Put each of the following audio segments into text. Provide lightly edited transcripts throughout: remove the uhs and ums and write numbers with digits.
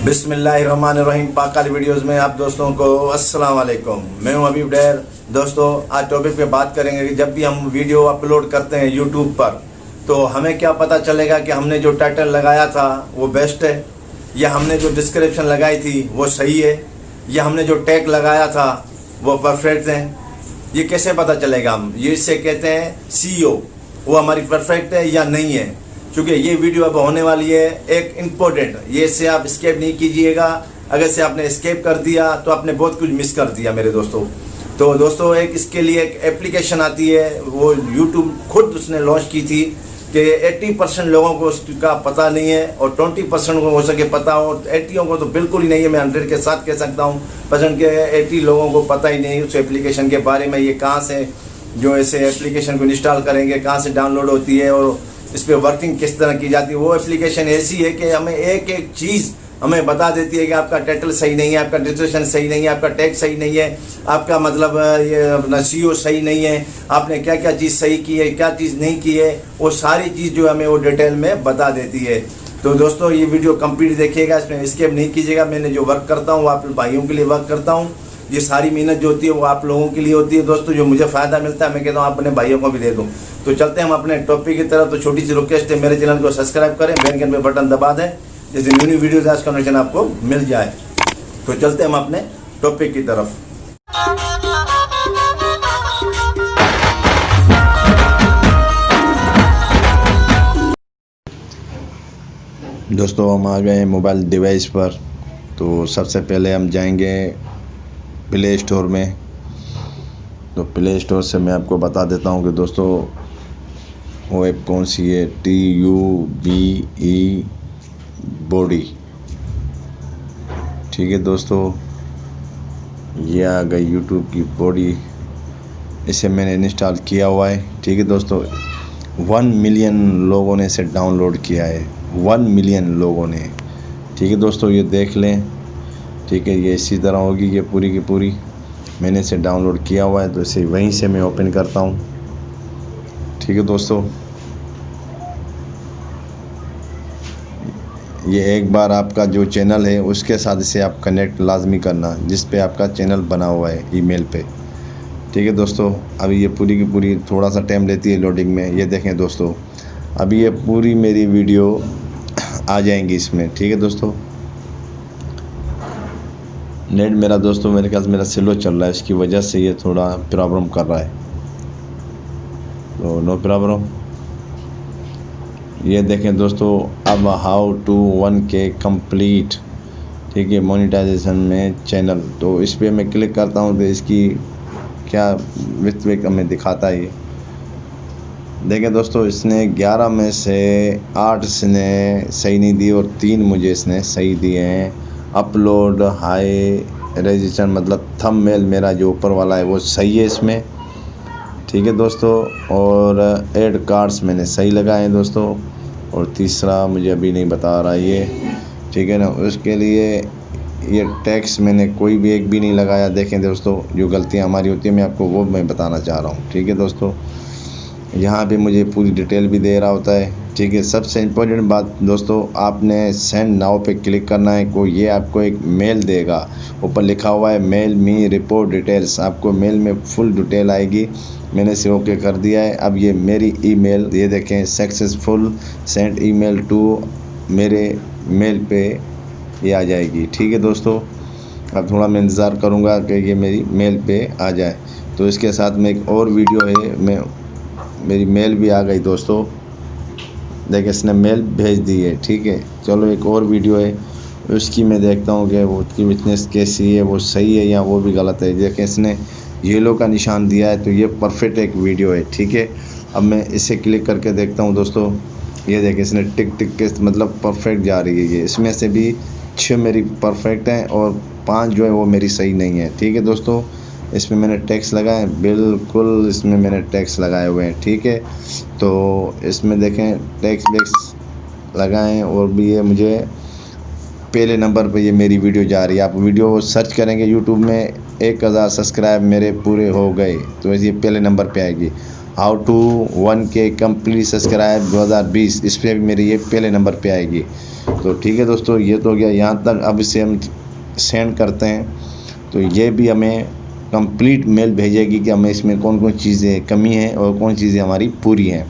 बिस्मिल्लाहिर्रहमानिर्रहीम। पाकाल वीडियोस में आप दोस्तों को अस्सलाम वालेकुम। मैं हूं हबीब डैर। दोस्तों, आज टॉपिक पे बात करेंगे कि जब भी हम वीडियो अपलोड करते हैं यूट्यूब पर, तो हमें क्या पता चलेगा कि हमने जो टाइटल लगाया था वो बेस्ट है, या हमने जो डिस्क्रिप्शन लगाई थी वो सही है, या हमने जो टैग लगाया था वो परफेक्ट है। ये कैसे पता चलेगा? हम ये इससे कहते हैं सीईओ, वो हमारी परफेक्ट है या नहीं है। क्योंकि ये वीडियो अब होने वाली है एक इम्पोर्टेंट, ये से आप स्केप नहीं कीजिएगा। अगर से आपने स्केप कर दिया तो आपने बहुत कुछ मिस कर दिया मेरे दोस्तों। तो दोस्तों, एक इसके लिए एक एप्लीकेशन आती है, वो यूट्यूब खुद उसने लॉन्च की थी कि 80% लोगों को उसका पता नहीं है और 20% को हो सके पता हो। 80 को तो बिल्कुल ही नहीं है, मैं 100 के साथ कह सकता हूँ परसेंट के 80 लोगों को पता ही नहीं उस एप्लीकेशन के बारे में। ये कहाँ से जो ऐसे एप्लीकेशन को इंस्टॉल करेंगे, कहाँ से डाउनलोड होती है और इस पर वर्किंग किस तरह की जाती है। वो एप्लीकेशन ऐसी है कि हमें एक एक चीज़ हमें बता देती है कि आपका टाइटल सही नहीं है, आपका डिस्क्रिप्शन सही नहीं है, आपका टैग सही नहीं है, आपका मतलब ये अपना सीईओ सही नहीं है, आपने क्या क्या चीज़ सही की है, क्या चीज़ नहीं की है, वो सारी चीज़ जो हमें वो डिटेल में बता देती है। तो दोस्तों, ये वीडियो कंप्लीट देखिएगा, इसमें स्किप नहीं कीजिएगा। मैंने जो वर्क करता हूँ आप भाइयों के लिए वर्क करता हूँ। ये सारी मेहनत जो होती है वो आप लोगों के लिए होती है दोस्तों। जो मुझे फ़ायदा मिलता है मैं कहता हूँ आप अपने भाइयों को भी दे दूँ। तो चलते हैं हम अपने टॉपिक की तरफ। तो छोटी सी रिक्वेस्ट है, मेरे चैनल को सब्सक्राइब करें, बेल आइकन पे बटन दबा दें, जैसे न्यू वीडियोज़ आज का नोटिफिकेशन आपको मिल जाए। तो चलते हैं हम अपने टॉपिक की तरफ। दोस्तों, हम आ गए मोबाइल डिवाइस पर। तो सबसे पहले हम जाएंगे प्ले स्टोर में। तो प्ले स्टोर से मैं आपको बता देता हूं कि दोस्तों वो ऐप कौन सी है। TUBE body. ठीक है दोस्तों, ये आ गई यूट्यूब की बॉडी। इसे मैंने इंस्टॉल किया हुआ है। ठीक है दोस्तों, 1 मिलियन लोगों ने इसे डाउनलोड किया है, 1 मिलियन लोगों ने। ठीक है दोस्तों, ये देख लें। ठीक है, ये इसी तरह होगी ये पूरी की पूरी। मैंने इसे डाउनलोड किया हुआ है, तो इसे वहीं से मैं ओपन करता हूँ। ठीक है दोस्तों, ये एक बार आपका जो चैनल है उसके साथ इसे आप कनेक्ट लाजमी करना, जिस पे आपका चैनल बना हुआ है ईमेल पे। ठीक है दोस्तों, अभी ये पूरी की पूरी थोड़ा सा टाइम लेती है लोडिंग में। ये देखें दोस्तों, अभी ये पूरी मेरी वीडियो आ जाएंगी इसमें। ठीक है दोस्तों, नेट मेरा दोस्तों मेरे ख्याल से मेरा स्लो चल रहा है, इसकी वजह से ये थोड़ा प्रॉब्लम कर रहा है। तो नो प्रॉब्लम। ये देखें दोस्तों, अब हाउ टू 1K कंप्लीट। ठीक है, मोनेटाइजेशन में चैनल। तो इस पर मैं क्लिक करता हूँ तो इसकी क्या विथ हमें दिखाता है। ये देखें दोस्तों, इसने 11 में से 8 इसने सही नहीं दी और 3 मुझे इसने सही दिए हैं। अपलोड हाई रेजिस्ट्रेशन मतलब थंबनेल मेरा जो ऊपर वाला है वो सही है इसमें। ठीक है दोस्तों, और ऐड कार्ड्स मैंने सही लगाए हैं दोस्तों। और तीसरा मुझे अभी नहीं बता रहा ये। ठीक है ना, उसके लिए ये टैक्स मैंने कोई भी एक भी नहीं लगाया। देखें दोस्तों, जो गलतियां हमारी होती है मैं आपको वो मैं बताना चाह रहा हूँ। ठीक है दोस्तों, यहाँ पे मुझे पूरी डिटेल भी दे रहा होता है। ठीक है, सबसे इम्पोर्टेंट बात दोस्तों, आपने सेंड नाउ पे क्लिक करना है। को ये आपको एक मेल देगा, ऊपर लिखा हुआ है मेल मी रिपोर्ट डिटेल्स। आपको मेल में फुल डिटेल आएगी। मैंने इसे ओके कर दिया है। अब ये मेरी ईमेल, ये देखें, सक्सेसफुल सेंड ईमेल टू, मेरे मेल पे ये आ जाएगी। ठीक है दोस्तों, अब थोड़ा मैं इंतज़ार करूँगा कि ये मेरी मेल पे आ जाए। तो इसके साथ में एक और वीडियो है, मेरी मेल भी आ गई दोस्तों। देखिए, इसने मेल भेज दी है। ठीक है, चलो एक और वीडियो है, उसकी मैं देखता हूँ कि वो उसकी विटनेस कैसी है, वो सही है या वो भी गलत है। देखिए, इसने येलो का निशान दिया है, तो ये परफेक्ट एक वीडियो है। ठीक है, अब मैं इसे क्लिक करके देखता हूँ दोस्तों। ये देखिए, इसने टिक टिक के मतलब परफेक्ट जा रही है। ये इसमें से भी 6 मेरी परफेक्ट हैं और 5 जो है वो मेरी सही नहीं है। ठीक है दोस्तों, इसमें मैंने टैक्स लगाए, बिल्कुल इसमें मैंने टैक्स लगाए हुए हैं। ठीक है, तो इसमें देखें टैक्स वैक्स लगाएं। और भी ये मुझे पहले नंबर पे ये मेरी वीडियो जा रही है। आप वीडियो सर्च करेंगे यूट्यूब में, 1000 सब्सक्राइब मेरे पूरे हो गए, तो ये पहले नंबर पे आएगी। How to 1K complete subscribe 2020, इस पर भी मेरी ये पहले नंबर पे आएगी। तो ठीक है दोस्तों, ये तो हो गया यहाँ तक। अब इसे हम सेंड करते हैं तो ये भी हमें कंप्लीट मेल भेजेगी कि हमें इसमें कौन कौन चीज़ें कमी है और कौन चीज़ें हमारी पूरी हैं।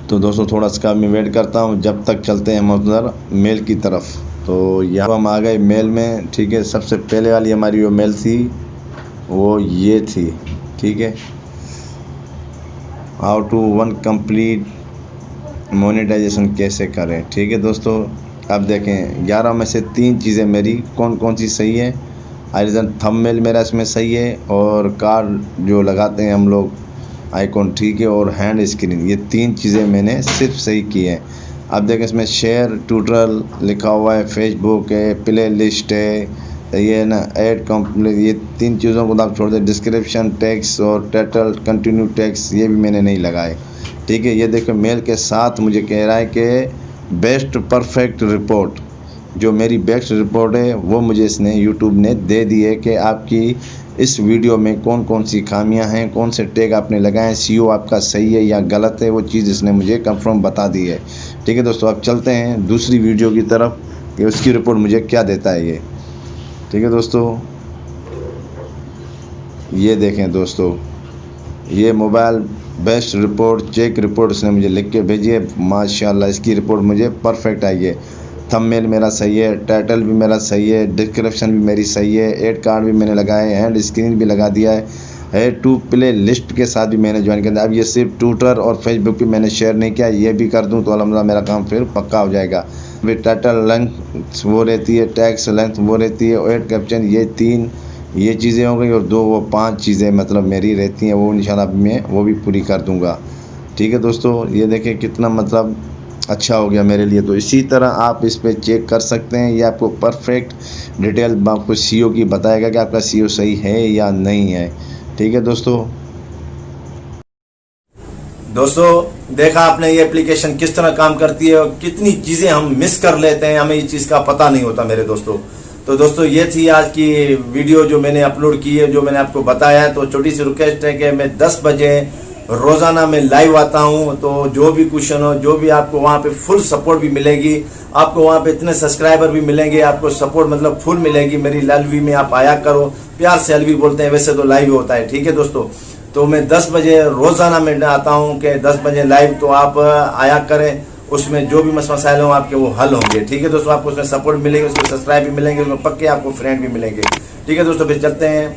तो दोस्तों थोड़ा सा मैं वेट करता हूँ, जब तक चलते हैं हम उधर मेल की तरफ। तो यहाँ हम आ गए मेल में। ठीक है, सबसे पहले वाली हमारी जो मेल थी वो ये थी। ठीक है, हाउ टू 1 कंप्लीट मोनेटाइजेशन कैसे करें। ठीक है दोस्तों, अब देखें 11 में से 3 चीज़ें मेरी कौन कौन सी सही है। आइजन थंबनेल मेरा इसमें सही है, और कार्ड जो लगाते हैं हम लोग आइकॉन, ठीक है, और हैंड स्क्रीन, ये 3 चीज़ें मैंने सिर्फ सही की हैं। अब देखें इसमें शेयर ट्यूटोरियल लिखा हुआ है, फेसबुक है, प्ले लिस्ट है, ये ना ऐड कंप्लीट, ये 3 चीज़ों को आप छोड़ दें। डिस्क्रिप्शन टेक्स्ट और टाइटल कंटिन्यू टेक्स्ट ये भी मैंने नहीं लगाए। ठीक है, ये देखो मेल के साथ मुझे कह रहा है कि बेस्ट परफेक्ट रिपोर्ट, जो मेरी बेस्ट रिपोर्ट है वो मुझे इसने यूट्यूब ने दे दी है कि आपकी इस वीडियो में कौन कौन सी खामियां हैं, कौन से टैग आपने लगाए, सीओ आपका सही है या गलत है, वो चीज़ इसने मुझे कंफर्म बता दी है। ठीक है दोस्तों, अब चलते हैं दूसरी वीडियो की तरफ कि उसकी रिपोर्ट मुझे क्या देता है ये। ठीक है दोस्तों, ये देखें दोस्तों, ये mobile best report check report उसने मुझे लिख के भेजी है। माशाल्लाह इसकी रिपोर्ट मुझे परफेक्ट आई है। थंबनेल मेरा सही है, टाइटल भी मेरा सही है, डिस्क्रिप्शन भी मेरी सही है, ऐड कार्ड भी मैंने लगाए, हैंड स्क्रीन भी लगा दिया है टू प्ले लिस्ट के साथ भी मैंने ज्वाइन कर दिया। अब ये सिर्फ ट्विटर और फेसबुक पे मैंने शेयर नहीं किया, ये भी कर दूं तो अल्हम्दुलिल्लाह मेरा काम फिर पक्का हो जाएगा। फिर टाइटल लेंथ वो रहती है, टैक्स लेंथ वो रहती है, ऐड कैप्शन, ये 3 ये चीज़ें हो गई, और 2 वो 5 चीज़ें मतलब मेरी रहती हैं, वो इंशाल्लाह मैं वो भी पूरी कर दूंगा। ठीक है दोस्तों, ये देखें कितना मतलब अच्छा हो गया मेरे लिए। तो इसी तरह आप इस पे चेक कर सकते हैं, ये आपको परफेक्ट डिटेल आपको सीओ की बताएगा कि आपका सीओ सही है या नहीं है। ठीक है दोस्तों देखा आपने ये एप्लीकेशन किस तरह काम करती है और कितनी चीज़ें हम मिस कर लेते हैं, हमें इस चीज़ का पता नहीं होता मेरे दोस्तों। तो दोस्तों ये थी आज की वीडियो जो मैंने अपलोड की है, जो मैंने आपको बताया है। तो छोटी सी रिक्वेस्ट है कि मैं 10 बजे रोज़ाना मैं लाइव आता हूं, तो जो भी क्वेश्चन हो, जो भी आपको वहां पे फुल सपोर्ट भी मिलेगी, आपको वहां पे इतने सब्सक्राइबर भी मिलेंगे, आपको सपोर्ट मतलब फुल मिलेगी। मेरी लाइव में आप आया करो, प्यार से एलवी बोलते हैं, वैसे तो लाइव होता है। ठीक है दोस्तों, तो मैं 10 बजे रोज़ाना मैं आता हूं कि 10 बजे लाइव, तो आप आया करें, उसमें जो भी मसाइल हों आपके वो हल होंगे। ठीक है दोस्तों, आपको उसमें सपोर्ट मिलेगी, उसमें सब्सक्राइब भी मिलेंगे, उसमें पक्के आपको फ्रेंड भी मिलेंगे। ठीक है दोस्तों, फिर चलते हैं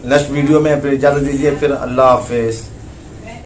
नेक्स्ट वीडियो में, फिर इजाज़त दीजिए, फिर अल्लाह हाफिज़।